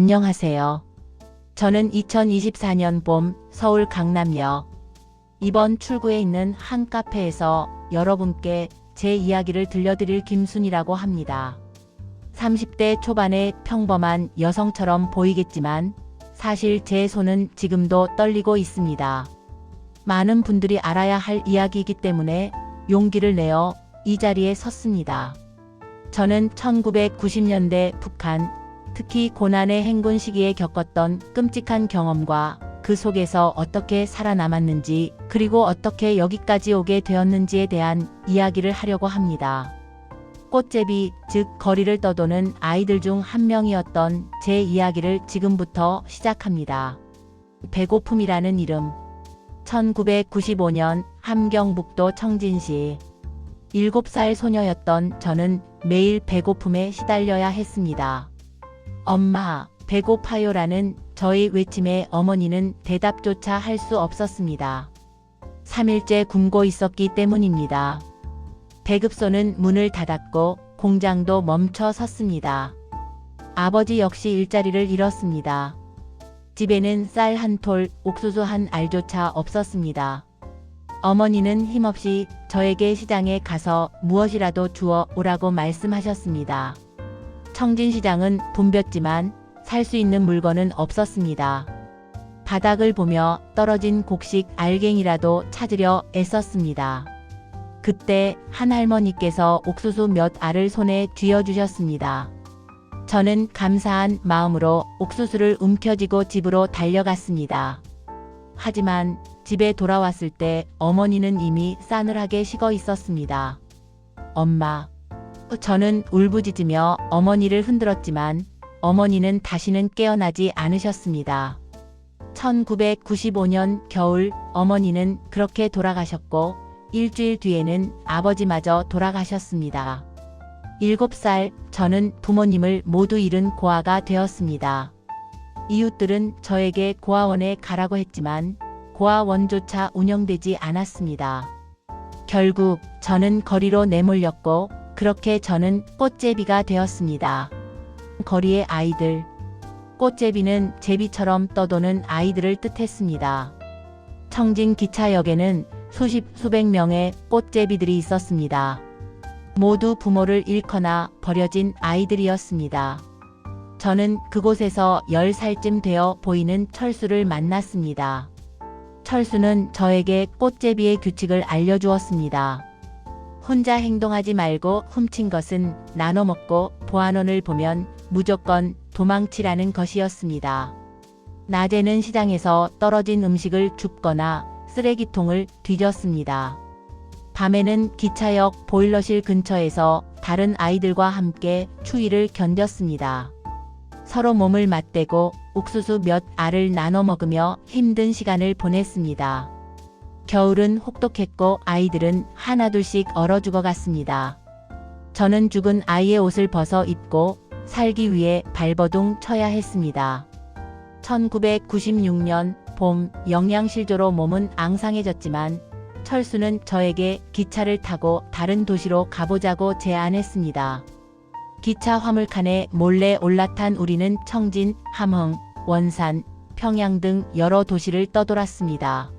안녕하세요. 저는 2024년 봄 서울 강남역 이번 출구에 있는 한 카페에서 여러분께 제 이야기를 들려드릴 김순이라고 합니다. 30대 초반의 평범한 여성처럼 보이겠지만 사실 제 손은 지금도 떨리고 있습니다. 많은 분들이 알아야 할 이야기이기 때문에 용기를 내어 이 자리에 섰습니다. 저는 1990년대 북한, 특히 고난의 행군 시기에 겪었던 끔찍한 경험과 그 속에서 어떻게 살아남았는지, 그리고 어떻게 여기까지 오게 되었는지에 대한 이야기를 하려고 합니다. 꽃제비, 즉 거리를 떠도는 아이들 중 한 명이었던 제 이야기를 지금부터 시작합니다. 배고픔이라는 이름. 1995년 함경북도 청진시 7살 소녀였던 저는 매일 배고픔에 시달려야 했습니다. 엄마, 배고파요라는 저의 외침에 어머니는 대답조차 할 수 없었습니다. 3일째 굶고 있었기 때문입니다. 배급소는 문을 닫았고 공장도 멈춰 섰습니다. 아버지 역시 일자리를 잃었습니다. 집에는 쌀 한 톨, 옥수수 한 알조차 없었습니다. 어머니는 힘없이 저에게 시장에 가서 무엇이라도 주워 오라고 말씀하셨습니다. 청진시장은 붐볐지만 살 수 있는 물건은 없었습니다. 바닥을 보며 떨어진 곡식 알갱이라도 찾으려 애썼습니다. 그때 한 할머니께서 옥수수 몇 알을 손에 쥐어주셨습니다. 저는 감사한 마음으로 옥수수를 움켜쥐고 집으로 달려갔습니다. 하지만 집에 돌아왔을 때 어머니는 이미 싸늘하게 식어 있었습니다. 엄마. 저는 울부짖으며 어머니를 흔들었지만 어머니는 다시는 깨어나지 않으셨습니다. 1995년 겨울 어머니는 그렇게 돌아가셨고 일주일 뒤에는 아버지마저 돌아가셨습니다. 7살 저는 부모님을 모두 잃은 고아가 되었습니다. 이웃들은 저에게 고아원에 가라고 했지만 고아원조차 운영되지 않았습니다. 결국 저는 거리로 내몰렸고 그렇게 저는 꽃제비가 되었습니다. 거리의 아이들. 꽃제비는 제비처럼 떠도는 아이들을 뜻했습니다. 청진 기차역에는 수백 명의 꽃제비들이 있었습니다. 모두 부모를 잃거나 버려진 아이들이었습니다. 저는 그곳에서 10살쯤 되어 보이는 철수를 만났습니다. 철수는 저에게 꽃제비의 규칙을 알려주었습니다. 혼자 행동하지 말고 훔친 것은 나눠 먹고 보안원을 보면 무조건 도망치라는 것이었습니다. 낮에는 시장에서 떨어진 음식을 줍거나 쓰레기통을 뒤졌습니다. 밤에는 기차역 보일러실 근처에서 다른 아이들과 함께 추위를 견뎠습니다. 서로 몸을 맞대고 옥수수 몇 알을 나눠 먹으며 힘든 시간을 보냈습니다. 겨울은 혹독했고 아이들은 하나둘씩 얼어 죽어갔습니다. 저는 죽은 아이의 옷을 벗어 입고 살기 위해 발버둥 쳐야 했습니다. 1996년 봄 영양실조로 몸은 앙상해졌지만 철수는 저에게 기차를 타고 다른 도시로 가보자고 제안했습니다. 기차 화물칸에 몰래 올라탄 우리는 청진, 함흥, 원산, 평양 등 여러 도시를 떠돌았습니다.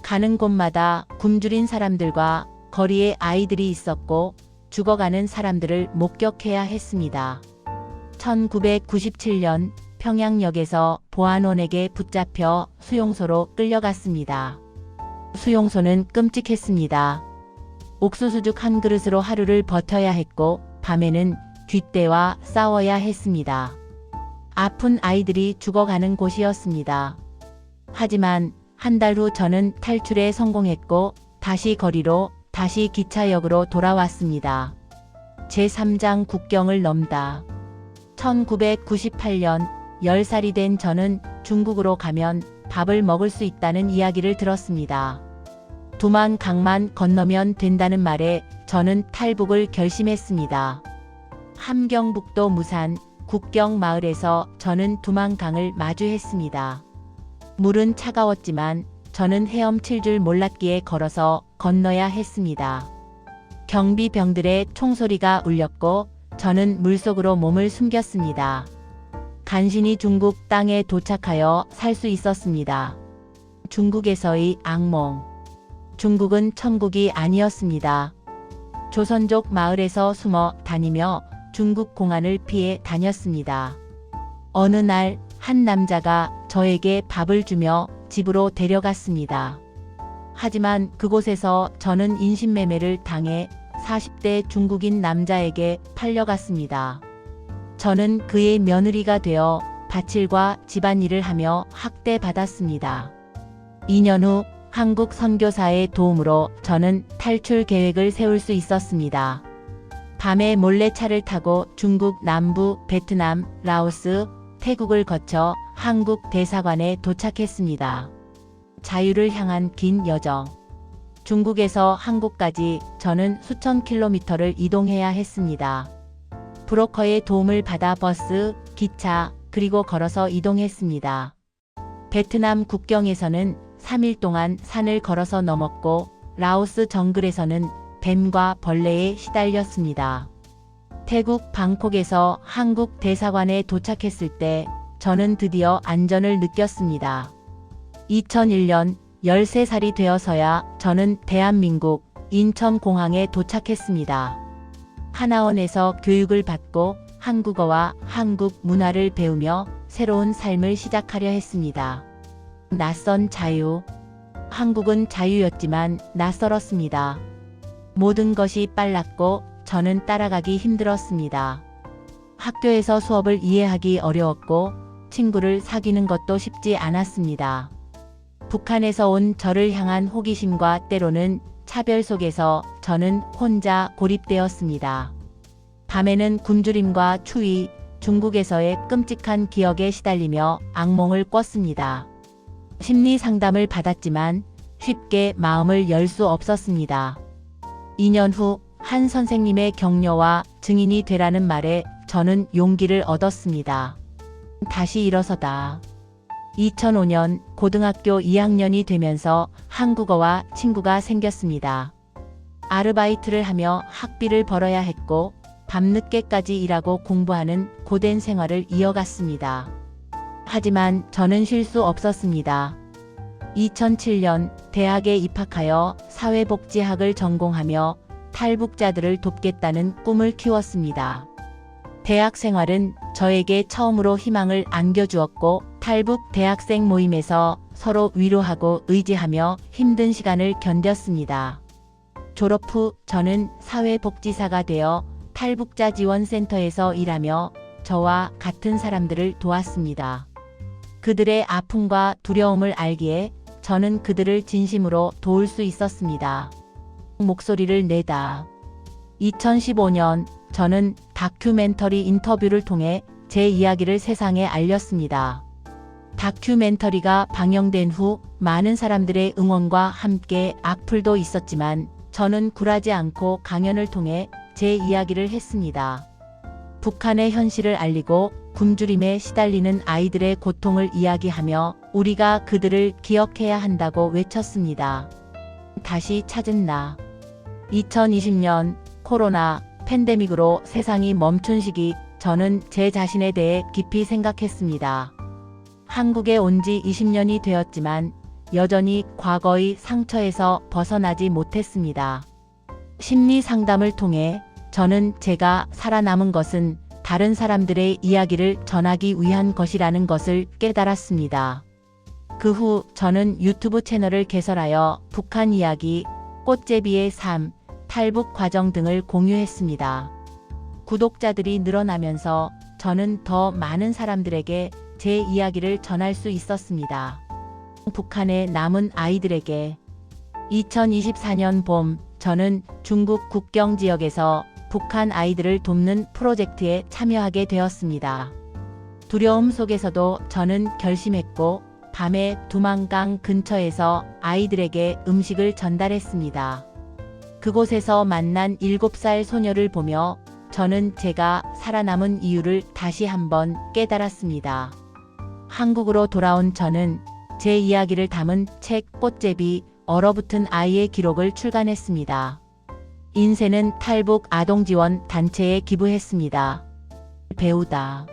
가는 곳마다 굶주린 사람들과 거리에 아이들이 있었고 죽어가는 사람들을 목격해야 했습니다. 1997년 평양역에서 보안원에게 붙잡혀 수용소로 끌려갔습니다. 수용소는 끔찍했습니다. 옥수수죽 한 그릇으로 하루를 버텨야 했고 밤에는 쥐떼와 싸워야 했습니다. 아픈 아이들이 죽어가는 곳이었습니다. 하지만 한 달 후 저는 탈출에 성공했고 다시 거리로, 다시 기차역으로 돌아왔습니다. 제3장 국경을 넘다. 1998년 10살이 된 저는 중국으로 가면 밥을 먹을 수 있다는 이야기를 들었습니다. 두만 강만 건너면 된다는 말에 저는 탈북을 결심했습니다. 함경북도 무산 국경 마을에서 저는 두만강을 마주했습니다. 물은 차가웠지만 저는 헤엄칠 줄 몰랐기에 걸어서 건너야 했습니다. 경비병들의 총소리가 울렸고 저는 물속으로 몸을 숨겼습니다. 간신히 중국 땅에 도착하여 살 수 있었습니다. 중국에서의 악몽. 중국은 천국이 아니었습니다. 조선족 마을에서 숨어 다니며 중국 공안을 피해 다녔습니다. 어느 날 한 남자가 저에게 밥을 주며 집으로 데려갔습니다. 하지만 그곳에서 저는 인신매매를 당해 40대 중국인 남자에게 팔려갔습니다. 저는 그의 며느리가 되어 밭일과 집안일을 하며 학대받았습니다. 2년 후 한국 선교사의 도움으로 저는 탈출 계획을 세울 수 있었습니다. 밤에 몰래 차를 타고 중국 남부, 베트남, 라오스, 태국을 거쳐 한국 대사관에 도착했습니다. 자유를 향한 긴 여정. 중국에서 한국까지 저는 수천 킬로미터를 이동해야 했습니다. 브로커의 도움을 받아 버스, 기차, 그리고 걸어서 이동했습니다. 베트남 국경에서는 3일 동안 산을 걸어서 넘었고 라오스 정글에서는 뱀과 벌레에 시달렸습니다. 태국 방콕에서 한국 대사관에 도착했을 때 저는 드디어 안전을 느꼈습니다. 2001년 13살이 되어서야 저는 대한민국 인천공항에 도착했습니다. 하나원에서 교육을 받고 한국어와 한국 문화를 배우며 새로운 삶을 시작하려 했습니다. 낯선 자유. 한국은 자유였지만 낯설었습니다. 모든 것이 빨랐고 저는 따라가기 힘들었습니다. 학교에서 수업을 이해하기 어려웠고 친구를 사귀는 것도 쉽지 않았습니다. 북한에서 온 저를 향한 호기심과 때로는 차별 속에서 저는 혼자 고립되었습니다. 밤에는 굶주림과 추위, 중국에서의 끔찍한 기억에 시달리며 악몽을 꿨습니다. 심리 상담을 받았지만 쉽게 마음을 열 수 없었습니다. 2년 후 한 선생님의 격려와 증인이 되라는 말에 저는 용기를 얻었습니다. 다시 일어서다. 2005년 고등학교 2학년이 되면서 한국어와 친구가 생겼습니다. 아르바이트를 하며 학비를 벌어야 했고 밤늦게까지 일하고 공부하는 고된 생활을 이어갔습니다. 하지만 저는 쉴 수 없었습니다. 2007년 대학에 입학하여 사회복지학을 전공하며 탈북자들을 돕겠다는 꿈을 키웠습니다. 대학 생활은 저에게 처음으로 희망을 안겨주었고 탈북 대학생 모임에서 서로 위로하고 의지하며 힘든 시간을 견뎠습니다. 졸업 후 저는 사회복지사가 되어 탈북자 지원센터에서 일하며 저와 같은 사람들을 도왔습니다. 그들의 아픔과 두려움을 알기에 저는 그들을 진심으로 도울 수 있었습니다. 목소리를 내다. 2015년 저는 다큐멘터리 인터뷰를 통해 제 이야기를 세상에 알렸습니다. 다큐멘터리가 방영된 후 많은 사람들의 응원과 함께 악플도 있었지만 저는 굴하지 않고 강연을 통해 제 이야기를 했습니다. 북한의 현실을 알리고 굶주림에 시달리는 아이들의 고통을 이야기하며 우리가 그들을 기억해야 한다고 외쳤습니다. 다시 찾은 나. 2020년 코로나 팬데믹으로 세상이 멈춘 시기 저는 제 자신에 대해 깊이 생각했습니다. 한국에 온 지 20년이 되었지만 여전히 과거의 상처에서 벗어나지 못했습니다. 심리 상담을 통해 저는 제가 살아남은 것은 다른 사람들의 이야기를 전하기 위한 것이라는 것을 깨달았습니다. 그 후 저는 유튜브 채널을 개설하여 북한 이야기, 꽃제비의 삶, 탈북 과정 등을 공유했습니다. 구독자들이 늘어나면서 저는 더 많은 사람들에게 제 이야기를 전할 수 있었습니다. 북한의 남은 아이들에게 2024년 봄 저는 중국 국경 지역에서 북한 아이들을 돕는 프로젝트에 참여하게 되었습니다. 두려움 속에서도 저는 결심했고 밤에 두만강 근처에서 아이들에게 음식을 전달했습니다. 그곳에서 만난 7살 소녀를 보며 저는 제가 살아남은 이유를 다시 한번 깨달았습니다. 한국으로 돌아온 저는 제 이야기를 담은 책 꽃제비 얼어붙은 아이의 기록을 출간했습니다. 인쇄는 탈북 아동지원 단체에 기부했습니다. 배우다.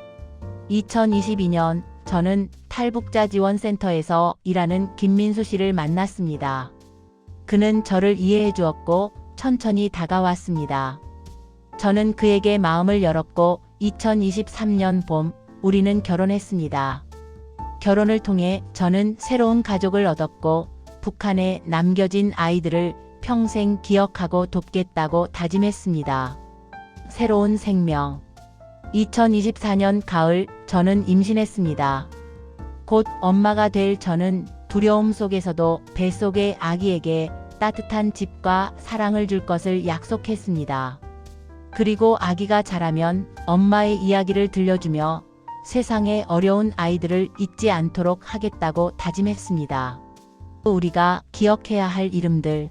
2022년 저는 탈북자 지원센터에서 일하는 김민수 씨를 만났습니다. 그는 저를 이해해 주었고 천천히 다가왔습니다. 저는 그에게 마음을 열었고 2023년 봄 우리는 결혼했습니다. 결혼을 통해 저는 새로운 가족을 얻었고 북한에 남겨진 아이들을 평생 기억하고 돕겠다고 다짐했습니다. 새로운 생명. 2024년 가을 저는 임신했습니다. 곧 엄마가 될 저는 두려움 속에서도 뱃속의 아기에게 따뜻한 집과 사랑을 줄 것을 약속했습니다. 그리고 아기가 자라면 엄마의 이야기를 들려주며 세상의 어려운 아이들을 잊지 않도록 하겠다고 다짐했습니다. 우리가 기억해야 할 이름들.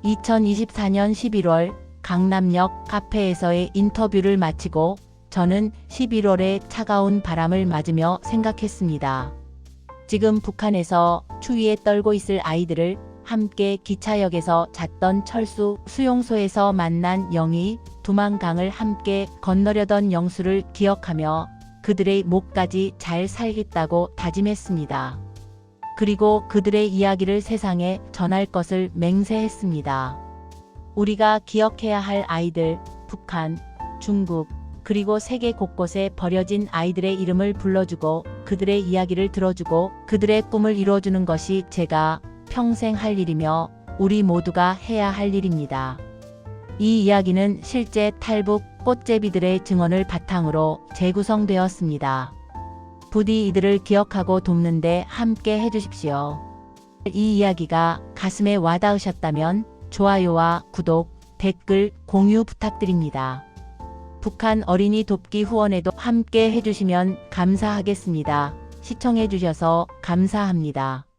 2024년 11월 강남역 카페에서의 인터뷰를 마치고 저는 11월의 차가운 바람을 맞으며 생각했습니다. 지금 북한에서 추위에 떨고 있을 아이들을 함께 기차역에서 잤던 철수, 수용소에서 만난 영희, 두만강을 함께 건너려던 영수를 기억하며 그들의 목까지 잘 살겠다고 다짐했습니다. 그리고 그들의 이야기를 세상에 전할 것을 맹세했습니다. 우리가 기억해야 할 아이들, 북한, 중국, 그리고 세계 곳곳에 버려진 아이들의 이름을 불러주고 그들의 이야기를 들어주고 그들의 꿈을 이루어주는 것이 제가 평생 할 일이며 우리 모두가 해야 할 일입니다. 이 이야기는 실제 탈북 꽃제비들의 증언을 바탕으로 재구성되었습니다. 부디 이들을 기억하고 돕는 데 함께 해주십시오. 이 이야기가 가슴에 와닿으셨다면 좋아요와 구독, 댓글, 공유 부탁드립니다. 북한 어린이 돕기 후원에도 함께 해주시면 감사하겠습니다. 시청해주셔서 감사합니다.